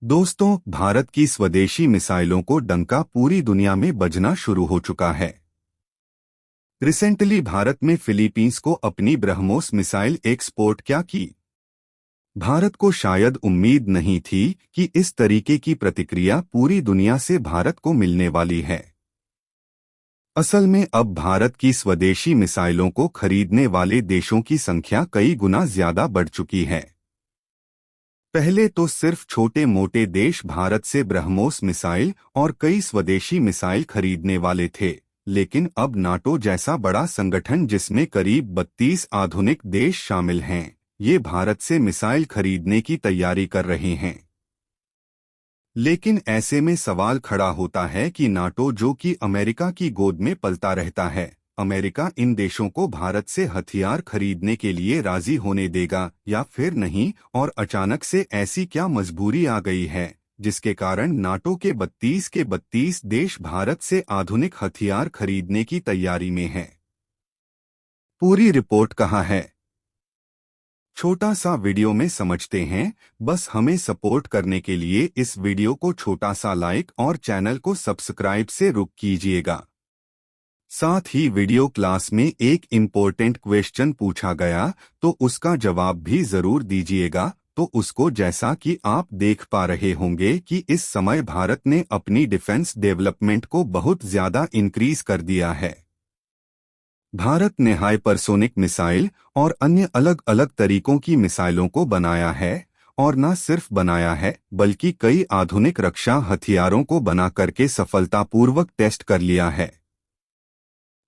दोस्तों, भारत की स्वदेशी मिसाइलों को डंका पूरी दुनिया में बजना शुरू हो चुका है। रिसेंटली भारत में फिलीपींस को अपनी ब्रह्मोस मिसाइल एक्सपोर्ट क्या की। भारत को शायद उम्मीद नहीं थी कि इस तरीके की प्रतिक्रिया पूरी दुनिया से भारत को मिलने वाली है। असल में अब भारत की स्वदेशी मिसाइलों को खरीदने वाले देशों की संख्या कई गुना ज्यादा बढ़ चुकी है। पहले तो सिर्फ छोटे मोटे देश भारत से ब्रह्मोस मिसाइल और कई स्वदेशी मिसाइल खरीदने वाले थे, लेकिन अब नाटो जैसा बड़ा संगठन जिसमें करीब 32 आधुनिक देश शामिल हैं, ये भारत से मिसाइल खरीदने की तैयारी कर रहे हैं। लेकिन ऐसे में सवाल खड़ा होता है कि नाटो, जो कि अमेरिका की गोद में पलता रहता है, अमेरिका इन देशों को भारत से हथियार खरीदने के लिए राजी होने देगा या फिर नहीं, और अचानक से ऐसी क्या मजबूरी आ गई है जिसके कारण नाटो के 32 देश भारत से आधुनिक हथियार खरीदने की तैयारी में हैं। पूरी रिपोर्ट कहाँ है? छोटा सा वीडियो में समझते हैं। बस हमें सपोर्ट करने के लिए इस वीडियो को छोटा सा लाइक और चैनल को सब्सक्राइब से रुक कीजिएगा। साथ ही वीडियो क्लास में एक इम्पोर्टेंट क्वेश्चन पूछा गया तो उसका जवाब भी जरूर दीजिएगा। तो उसको, जैसा कि आप देख पा रहे होंगे कि इस समय भारत ने अपनी डिफेंस डेवलपमेंट को बहुत ज्यादा इंक्रीज कर दिया है। भारत ने हाइपरसोनिक मिसाइल और अन्य अलग अलग तरीकों की मिसाइलों को बनाया है, और न सिर्फ बनाया है बल्कि कई आधुनिक रक्षा हथियारों को बना करके सफलतापूर्वक टेस्ट कर लिया है,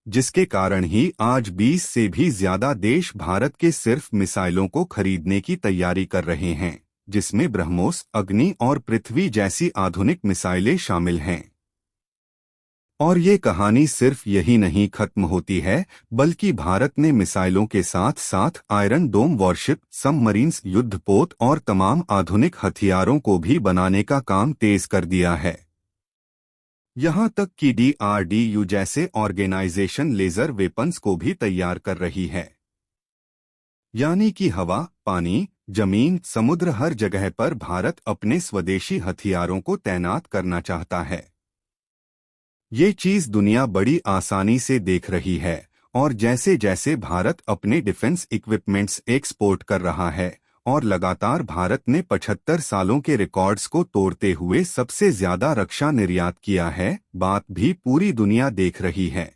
जिसके कारण ही आज 20 से भी ज्यादा देश भारत के सिर्फ मिसाइलों को खरीदने की तैयारी कर रहे हैं, जिसमें ब्रह्मोस, अग्नि और पृथ्वी जैसी आधुनिक मिसाइलें शामिल हैं। और ये कहानी सिर्फ यही नहीं खत्म होती है, बल्कि भारत ने मिसाइलों के साथ साथ आयरन डोम वॉरशिप, सबमरीन्स, युद्धपोत और तमाम आधुनिक हथियारों को भी बनाने का काम तेज कर दिया है। यहाँ तक कि DRDU जैसे ऑर्गेनाइजेशन लेजर वेपन्स को भी तैयार कर रही है। यानी कि हवा, पानी, जमीन, समुद्र, हर जगह पर भारत अपने स्वदेशी हथियारों को तैनात करना चाहता है। ये चीज दुनिया बड़ी आसानी से देख रही है, और जैसे जैसे भारत अपने डिफेंस इक्विपमेंट्स एक्सपोर्ट कर रहा है और लगातार भारत ने 75 सालों के रिकॉर्ड्स को तोड़ते हुए सबसे ज्यादा रक्षा निर्यात किया है, बात भी पूरी दुनिया देख रही है।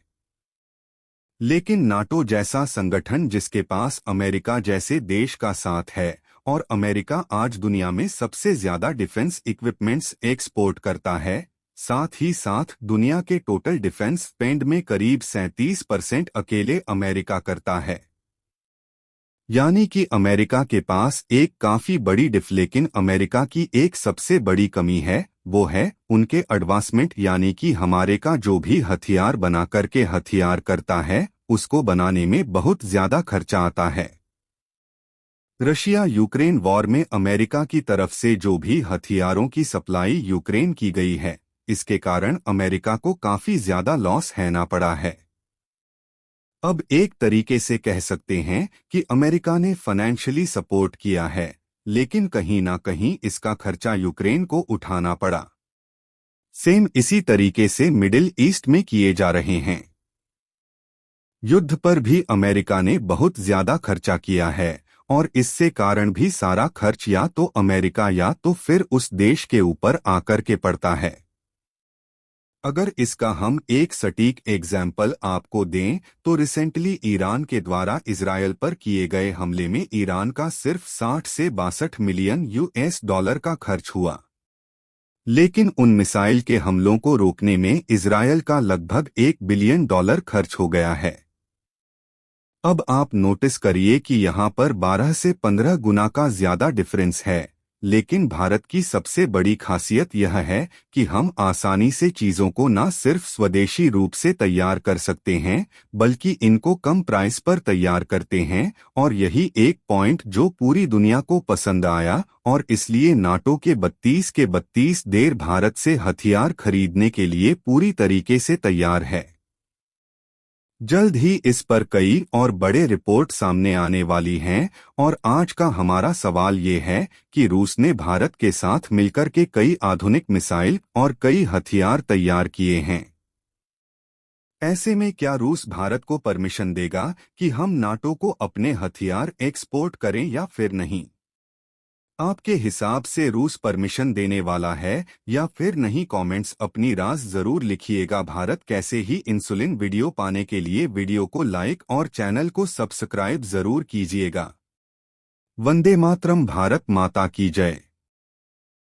लेकिन नाटो जैसा संगठन, जिसके पास अमेरिका जैसे देश का साथ है, और अमेरिका आज दुनिया में सबसे ज्यादा डिफेंस इक्विपमेंट्स एक्सपोर्ट करता है, साथ ही साथ दुनिया के टोटल डिफेंस स्पेंड में करीब 37% अकेले अमेरिका करता है। यानी कि अमेरिका के पास एक काफी बड़ी लेकिन अमेरिका की एक सबसे बड़ी कमी है, वो है उनके एडवांसमेंट, यानी कि हमारे का जो भी हथियार बना करके हथियार करता है, उसको बनाने में बहुत ज्यादा खर्चा आता है। रशिया यूक्रेन वॉर में अमेरिका की तरफ से जो भी हथियारों की सप्लाई यूक्रेन की गई है, इसके कारण अमेरिका को काफी ज्यादा लॉस सहना पड़ा है। अब एक तरीके से कह सकते हैं कि अमेरिका ने फाइनेंशियली सपोर्ट किया है, लेकिन कहीं ना कहीं इसका खर्चा यूक्रेन को उठाना पड़ा। सेम इसी तरीके से मिडिल ईस्ट में किए जा रहे हैं। युद्ध पर भी अमेरिका ने बहुत ज्यादा खर्चा किया है, और इससे कारण भी सारा खर्च या तो अमेरिका या तो फिर उस देश के ऊपर आकर के पड़ता है। अगर इसका हम एक सटीक एग्जाम्पल आपको दें तो रिसेंटली ईरान के द्वारा इजरायल पर किए गए हमले में ईरान का सिर्फ 60 से 62 मिलियन US डॉलर का खर्च हुआ, लेकिन उन मिसाइल के हमलों को रोकने में इजरायल का लगभग $1 बिलियन खर्च हो गया है। अब आप नोटिस करिए कि यहाँ पर 12 से 15 गुना का ज्यादा डिफरेंस है, लेकिन भारत की सबसे बड़ी खासियत यह है कि हम आसानी से चीजों को न सिर्फ स्वदेशी रूप से तैयार कर सकते हैं, बल्कि इनको कम प्राइस पर तैयार करते हैं, और यही एक पॉइंट जो पूरी दुनिया को पसंद आया, और इसलिए नाटो के 32 देश भारत से हथियार खरीदने के लिए पूरी तरीके से तैयार है। जल्द ही इस पर कई और बड़े रिपोर्ट सामने आने वाली हैं और आज का हमारा सवाल ये है कि रूस ने भारत के साथ मिलकर के कई आधुनिक मिसाइल और कई हथियार तैयार किए हैं। ऐसे में क्या रूस भारत को परमिशन देगा कि हम नाटो को अपने हथियार एक्सपोर्ट करें या फिर नहीं? आपके हिसाब से रूस परमिशन देने वाला है या फिर नहीं? कमेंट्स अपनी राय जरूर लिखिएगा। भारत कैसे ही इंसुलिन वीडियो पाने के लिए वीडियो को लाइक और चैनल को सब्सक्राइब जरूर कीजिएगा। वंदे मातरम। भारत माता की जय।